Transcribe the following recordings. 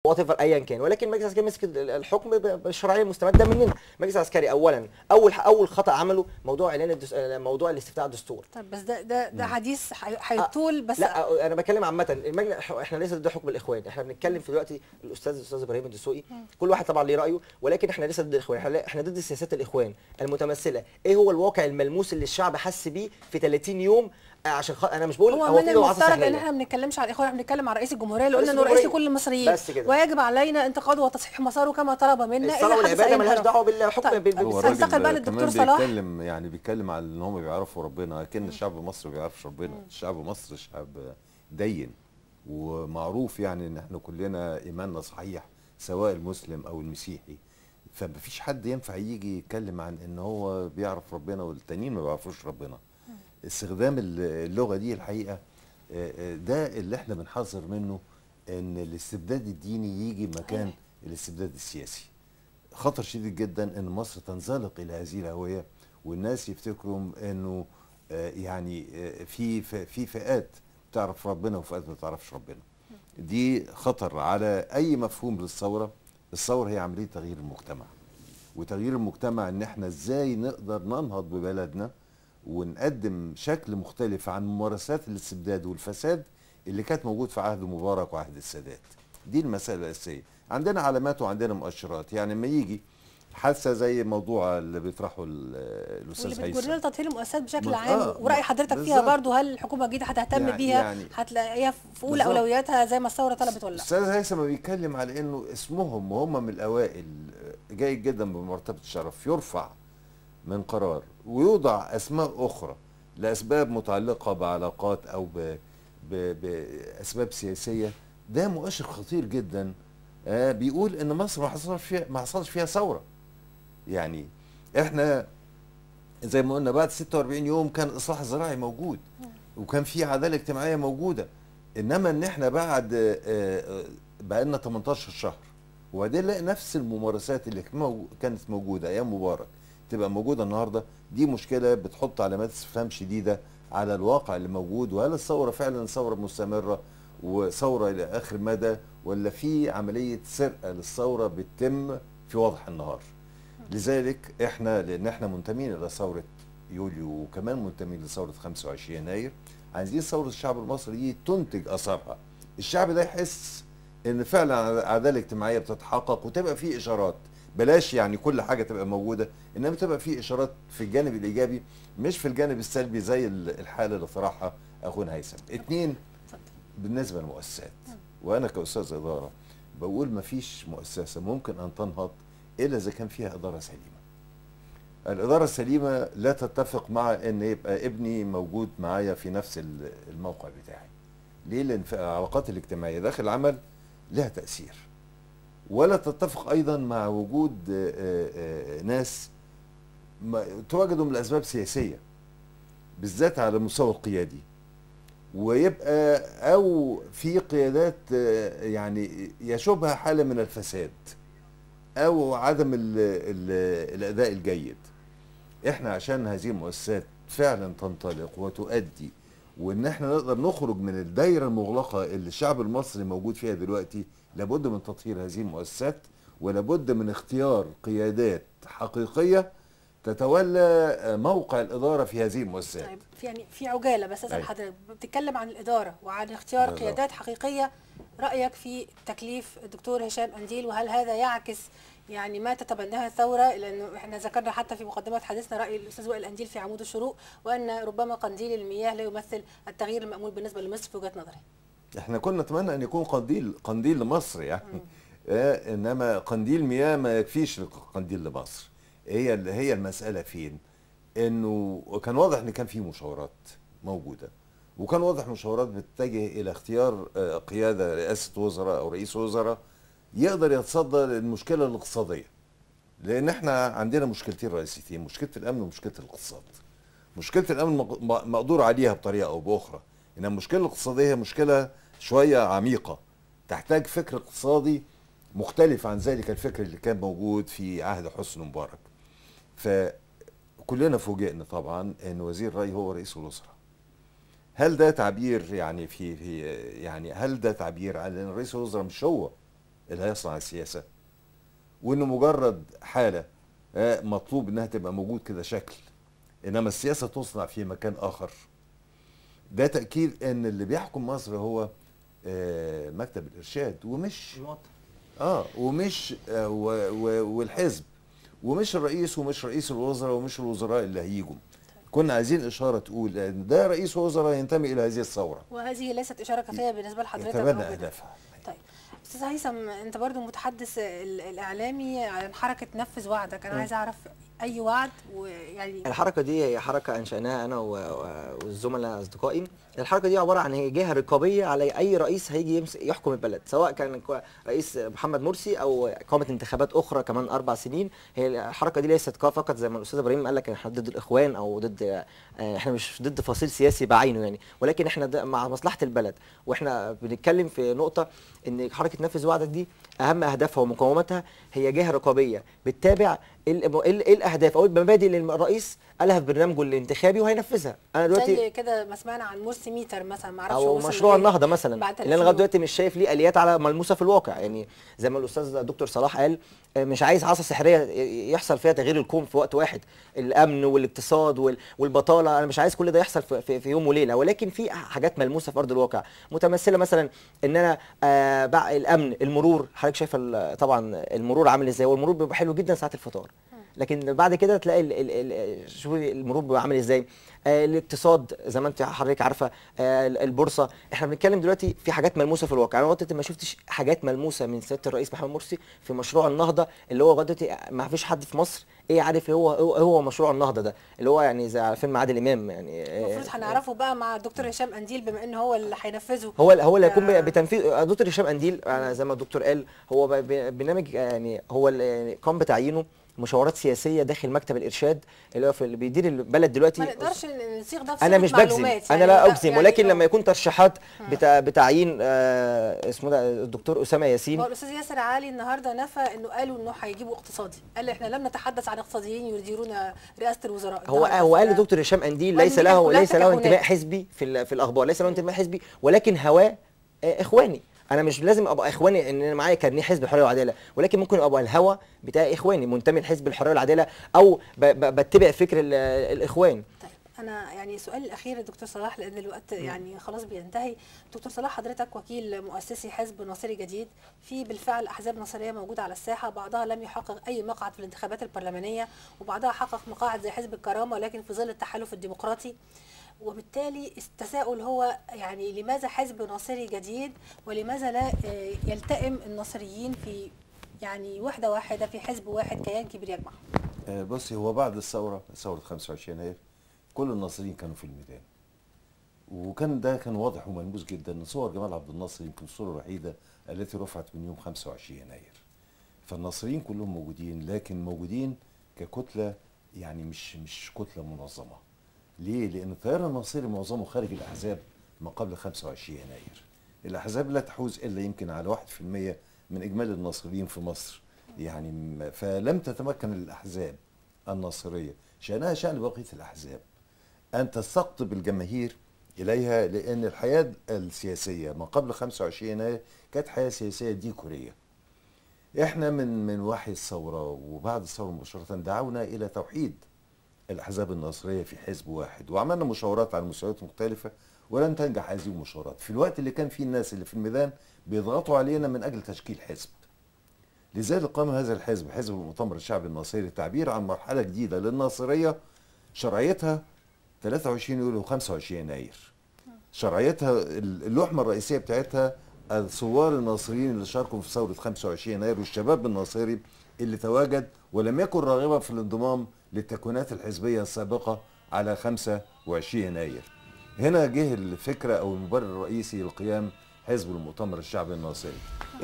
وات ايفر ايا كان، ولكن المجلس العسكري مسك الحكم بالشرعيه المستمده مننا. المجلس العسكري اولا اول خطا عمله موضوع اعلان موضوع الاستفتاء على الدستور. طب بس ده حديث هيطول بس. لا انا بتكلم عامه. احنا ليس ضد حكم الاخوان، احنا بنتكلم في دلوقتي الاستاذ ابراهيم الدسوقي، كل واحد طبعا ليه رايه، ولكن احنا ليس ضد الاخوان، احنا ضد سياسات الاخوان المتمثله. ايه هو الواقع الملموس اللي الشعب حس بيه في 30 يوم؟ عشان انا مش بقول هو من المفترض ان احنا ما بنتكلمش على الاخوان، احنا بنتكلم على رئيس الجمهوريه اللي قلنا انه رئيس لكل المصريين، ويجب علينا انتقاده وتصحيح مساره كما طلب منا. الصلاه والعباده مالهاش دعوه بالحكم. هننتقل بقى للدكتور صلاح. بيتكلم على ان هم بيعرفوا ربنا، لكن الشعب المصري ما بيعرفش ربنا. الشعب المصري شعب دين ومعروف، يعني ان احنا كلنا ايماننا صحيح سواء المسلم او المسيحي، فمفيش حد ينفع يجي يتكلم عن ان هو بيعرف ربنا والتانيين ما بيعرفوش ربنا. استخدام اللغه دي الحقيقه ده اللي احنا بنحذر منه، ان الاستبداد الديني يجي مكان الاستبداد السياسي. خطر شديد جدا ان مصر تنزلق الى هذه الهويه، والناس يفتكروا انه يعني في فئات تعرف ربنا وفئات ما تعرفش ربنا. دي خطر على اي مفهوم للثوره. الثوره هي عمليه تغيير المجتمع، وتغيير المجتمع ان احنا ازاي نقدر ننهض ببلدنا ونقدم شكل مختلف عن ممارسات الاستبداد والفساد اللي كانت موجود في عهد مبارك وعهد السادات. دي المسألة الأساسية. عندنا علامات وعندنا مؤشرات، يعني لما يجي حادثة زي موضوع اللي بيطرحه الأستاذ هيثم، واللي بتجر لتطهير المؤسسات بشكل عام، ورأي حضرتك فيها برضو، هل الحكومة الجديدة هتهتم بيها؟ هتلاقيها في أولى أولوياتها زي ما الثورة طلبت ولا لا؟ الأستاذ هيثم بيتكلم على إنه اسمهم وهم من الأوائل جيد جدا بمرتبة الشرف يرفع من قرار ويوضع أسماء أخرى لأسباب متعلقة بعلاقات أو بأسباب سياسية. ده مؤشر خطير جدا بيقول إن مصر ما حصلش فيها ثورة. يعني إحنا زي ما قلنا بعد 46 يوم كان الإصلاح الزراعي موجود وكان في عدالة اجتماعية موجودة، إنما إن إحنا بعد بقالنا 18 شهر وبعدين نلاقي نفس الممارسات اللي كانت موجودة أيام مبارك تبقى موجودة النهاردة. دي مشكلة بتحط علامات استفهام شديدة على الواقع اللي موجود، وهل الثورة فعلا ثورة مستمرة وثورة إلى آخر مدى، ولا في عملية سرقة للثورة بتتم في وضح النهار. لذلك احنا لأن احنا منتمين إلى ثورة يوليو وكمان منتمين لثورة 25 يناير، عايزين ثورة الشعب المصري دي تنتج أثرها. الشعب ده يحس إن فعلا عدالة اجتماعية بتتحقق وتبقى في إشارات، بلاش يعني كل حاجة تبقى موجودة، إنما تبقى في إشارات في الجانب الإيجابي مش في الجانب السلبي زي الحالة اللي طرحها أخونا هيثم. اتنين، بالنسبة للمؤسسات، وأنا كأستاذ إدارة بقول مفيش مؤسسة ممكن أن تنهض إلا إذا كان فيها إدارة سليمة. الإدارة السليمة لا تتفق مع إن يبقى ابني موجود معايا في نفس الموقع بتاعي. ليه؟ لأن في العلاقات الاجتماعية داخل العمل لها تأثير. ولا تتفق ايضا مع وجود ناس تواجدهم لاسباب سياسيه بالذات على المستوى القيادي، ويبقى او في قيادات يعني يشوبها حاله من الفساد او عدم الاداء الجيد. احنا عشان هذه المؤسسات فعلا تنطلق وتؤدي، وان احنا نقدر نخرج من الدايره المغلقه اللي الشعب المصري موجود فيها دلوقتي، لابد من تطهير هذه المؤسسات، ولابد من اختيار قيادات حقيقيه تتولى موقع الاداره في هذه المؤسسات. طيب يعني في عجاله بس اسال حضرتك، بتتكلم عن الاداره وعن اختيار قيادات حقيقيه، رايك في تكليف الدكتور هشام قنديل، وهل هذا يعكس يعني ما تتبناه الثوره؟ لانه احنا ذكرنا حتى في مقدمه حديثنا راي الاستاذ وائل قنديل في عمود الشروق، وان ربما قنديل المياه لا يمثل التغيير المامول بالنسبه لمصر في وجهه نظري. احنا كنا نتمنى ان يكون قنديل لمصر يعني انما قنديل مياه ما يكفيش قنديل لمصر. هي المساله فين؟ انه كان واضح ان كان في مشاورات موجوده، وكان واضح مشاورات بتتجه الى اختيار قياده رئاسه وزراء او رئيس وزراء يقدر يتصدى للمشكله الاقتصاديه. لان احنا عندنا مشكلتين رئيسيتين، مشكله الامن ومشكله الاقتصاد. مشكله الامن مقدور عليها بطريقه او باخرى، انما المشكله الاقتصاديه هي مشكله شويه عميقه تحتاج فكر اقتصادي مختلف عن ذلك الفكر اللي كان موجود في عهد حسني مبارك. فكلنا فوجئنا طبعا ان وزير الري هو رئيس الوزراء. هل ده تعبير يعني يعني هل ده تعبير على ان رئيس الوزراء مش هو اللي هيصنع السياسه، وانه مجرد حاله مطلوب انها تبقى موجود كده شكل، انما السياسه تصنع في مكان اخر. ده تاكيد ان اللي بيحكم مصر هو مكتب الارشاد، ومش ومش والحزب، ومش الرئيس، ومش رئيس الوزراء، ومش الوزراء اللي هيجوا. كنا عايزين اشاره تقول ان ده رئيس وزراء ينتمي الى هذه الثوره، وهذه ليست اشاره كافيه بالنسبه لحضرتك. يتبنى اهدافها. طيب استاذ هيثم، انت برضو متحدث الاعلامي عن حركه نفذ وعدك، انا عايز اعرف اي وعد، ويعني الحركه دي هي حركه انشاناها انا والزملاء اصدقائي. الحركه دي عباره عن هي جهه رقابيه على اي رئيس هيجي يحكم البلد، سواء كان رئيس محمد مرسي او اقامه انتخابات اخرى كمان 4 سنين. هي الحركه دي ليست فقط زي ما الاستاذ ابراهيم قال لك احنا ضد الاخوان او ضد، احنا مش ضد فصيل سياسي بعينه يعني، ولكن احنا مع مصلحه البلد. واحنا بنتكلم في نقطه ان حركه نفذ وعدك دي اهم اهدافها ومقوماتها هي جهه رقابيه بتتابع ايه الاهداف او المبادئ اللي الرئيس قالها في برنامجه الانتخابي وهينفذها. انا دلوقتي زي كده ما سمعنا عن مرسي ميتر مثلا، ما اعرفش او مشروع النهضه مثلا، اللي انا لغايه دلوقتي مش شايف ليه اليات على ملموسه في الواقع. يعني زي ما الاستاذ دكتور صلاح قال، مش عايز عصا سحريه يحصل فيها تغيير الكون في وقت واحد، الامن والاقتصاد والبطاله، انا مش عايز كل ده يحصل في يوم وليله، ولكن في حاجات ملموسه في ارض الواقع متمثله مثلا ان انا الامن، المرور، حضرتك شايفه طبعا المرور عامل ازاي، والمرور بيبقى حلو جدا ساعه الفطار، لكن بعد كده تلاقي شوفي المرور بيبقى عامل ازاي. الاقتصاد زي ما انت حضرتك عارفه، البورصه. احنا بنتكلم دلوقتي في حاجات ملموسه في الواقع. انا وقت ما شفتش حاجات ملموسه من سياده الرئيس محمد مرسي في مشروع النهضه، اللي هو دلوقتي ما فيش حد في مصر عارف هو مشروع النهضه ده، اللي هو يعني زي فيلم عادل امام يعني. المفروض هنعرفه بقى مع الدكتور هشام قنديل، بما ان هو اللي هينفذه. هو اللي هيكون بتنفيذ دكتور هشام قنديل. زي ما الدكتور قال، هو برنامج يعني هو يعني قام بتعيينه مشاورات سياسيه داخل مكتب الارشاد اللي هو اللي بيدير البلد دلوقتي. ما نقدرش نصيغ ده في انا مش بجزم، انا لا اجزم يعني، ولكن لما يكون ترشيحات بتعيين اسمه ده الدكتور اسامه ياسين. هو الاستاذ ياسر علي النهارده نفى انه قالوا انه هيجيبوا اقتصادي، قال احنا لم نتحدث عن اقتصاديين يديرون رئاسه الوزراء. هو قال لدكتور هشام قنديل ليس له انتماء حزبي في الاخبار، ليس له انتماء حزبي، ولكن هواه اخواني. انا مش لازم ابقى اخواني ان انا معايا كارنيه حزب الحريه والعداله، ولكن ممكن ابقى الهوى بتاع اخواني، منتمي لحزب الحريه والعداله، او بتبع فكر الاخوان. طيب انا يعني سؤالي الاخير دكتور صلاح، لان الوقت يعني خلاص بينتهي. دكتور صلاح، حضرتك وكيل مؤسسي حزب ناصري جديد، في بالفعل احزاب ناصريه موجوده على الساحه، بعضها لم يحقق اي مقعد في الانتخابات البرلمانيه، وبعضها حقق مقاعد زي حزب الكرامه، ولكن في ظل التحالف الديمقراطي. وبالتالي التساؤل هو يعني لماذا حزب ناصري جديد، ولماذا لا يلتئم الناصريين في يعني وحده واحده في حزب واحد، كيان كبير يجمعهم؟ بصي، هو بعد ثوره 25 يناير كل الناصريين كانوا في الميدان، وكان ده كان واضح وملموس جدا. صور جمال عبد الناصر يمكن الصوره الوحيده التي رفعت من يوم 25 يناير. فالناصريين كلهم موجودين، لكن موجودين ككتله، يعني مش كتله منظمه. ليه؟ لأن التيار الناصري معظمه خارج الأحزاب ما قبل 25 يناير. الأحزاب لا تحوز إلا يمكن على 1% من إجمالي الناصريين في مصر. يعني فلم تتمكن الأحزاب الناصرية، شأنها شأن بقية الأحزاب، أن تستقطب الجماهير إليها، لأن الحياة السياسية ما قبل 25 يناير كانت حياة سياسية ديكورية. إحنا من وحي الثورة وبعد الثورة مباشرة دعونا إلى توحيد الأحزاب الناصرية في حزب واحد، وعملنا مشاورات على مستويات مختلفة ولن تنجح هذه المشاورات في الوقت اللي كان فيه الناس اللي في الميدان بيضغطوا علينا من أجل تشكيل حزب. لذلك قام هذا الحزب، حزب المؤتمر الشعبي الناصري، للتعبير عن مرحلة جديدة للناصرية شرعيتها 23 يوليو و 25 يناير. شرعيتها اللحمة الرئيسية بتاعتها الثوار الناصريين اللي شاركوا في ثورة 25 يناير والشباب الناصري اللي تواجد ولم يكن راغبا في الانضمام للتكوينات الحزبية السابقة على 25 يناير. هنا جه الفكرة أو المبرر الرئيسي لقيام حزب المؤتمر الشعبي الناصري.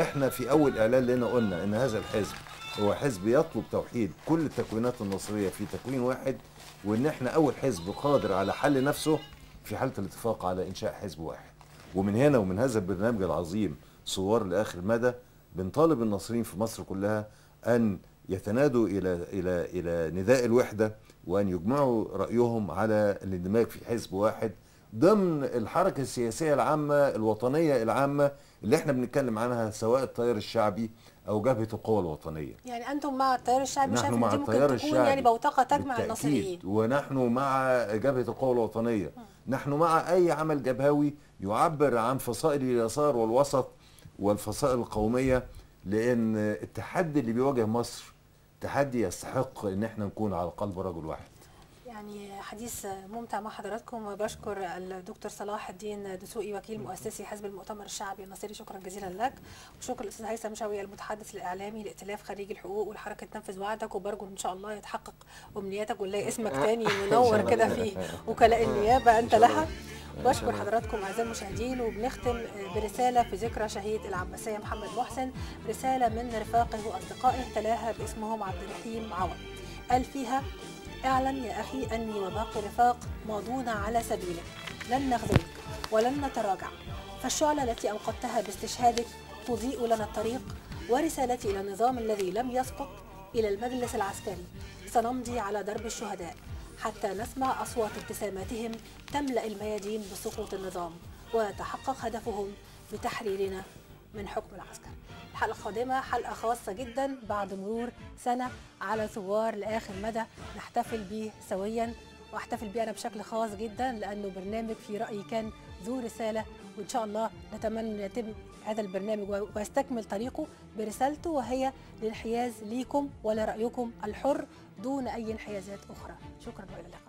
احنا في أول إعلان لنا قلنا إن هذا الحزب هو حزب يطلب توحيد كل التكوينات الناصرية في تكوين واحد، وإن احنا أول حزب قادر على حل نفسه في حالة الاتفاق على إنشاء حزب واحد. ومن هنا ومن هذا البرنامج العظيم ثوار لآخر مدى بنطالب الناصريين في مصر كلها أن يتنادوا إلى نداء الوحدة، وأن يجمعوا رأيهم على الاندماج في حزب واحد ضمن الحركة السياسية العامة الوطنية العامة اللي احنا بنتكلم عنها سواء التيار الشعبي او جبهه القوى الوطنيه. يعني انتم مع التيار الشعبي، نحن شايف مع ان دي ممكن التيار تكون الشعبي يعني بوتقه تجمع بالتأكيد، الناصريين. ونحن مع جبهه القوى الوطنيه. نحن مع اي عمل جبهوي يعبر عن فصائل اليسار والوسط والفصائل القوميه، لان التحدي اللي بيواجه مصر تحدي يستحق ان احنا نكون على قلب رجل واحد. يعني حديث ممتع مع حضراتكم، وبشكر الدكتور صلاح الدين دسوقي وكيل مؤسسي حزب المؤتمر الشعبي الناصري، شكرا جزيلا لك. وشكرا الاستاذ هيثم شوقي المتحدث الاعلامي لائتلاف خريجي الحقوق والحركه تنفذ وعدك، وبرجو ان شاء الله يتحقق امنياتك ونلاقي اسمك تاني منور كده في وكلاء النيابه انت لها. بشكر حضراتكم اعزائي المشاهدين، وبنختم برساله في ذكرى شهيد العباسيه محمد محسن، رساله من رفاقه واصدقائه تلاها باسمهم عبد الرحيم عوض، قال فيها: اعلم يا أخي أني وباقي الرفاق ماضون على سبيلك، لن نخذلك ولن نتراجع، فالشعلة التي أوقدتها باستشهادك تضيء لنا الطريق، ورسالتي إلى النظام الذي لم يسقط، إلى المجلس العسكري، سنمضي على درب الشهداء حتى نسمع أصوات ابتساماتهم تملأ الميادين بسقوط النظام، ويتحقق هدفهم بتحريرنا من حكم العسكر. الحلقة القادمة حلقة خاصة جدا بعد مرور سنة على ثوار لآخر مدى، نحتفل به سويا، واحتفل به أنا بشكل خاص جدا لأنه برنامج في رأيي كان ذو رسالة، وإن شاء الله نتمنى أن يتم هذا البرنامج ويستكمل طريقه برسالته، وهي الانحياز ليكم ولرأيكم الحر دون أي انحيازات أخرى. شكرا وإلى اللقاء.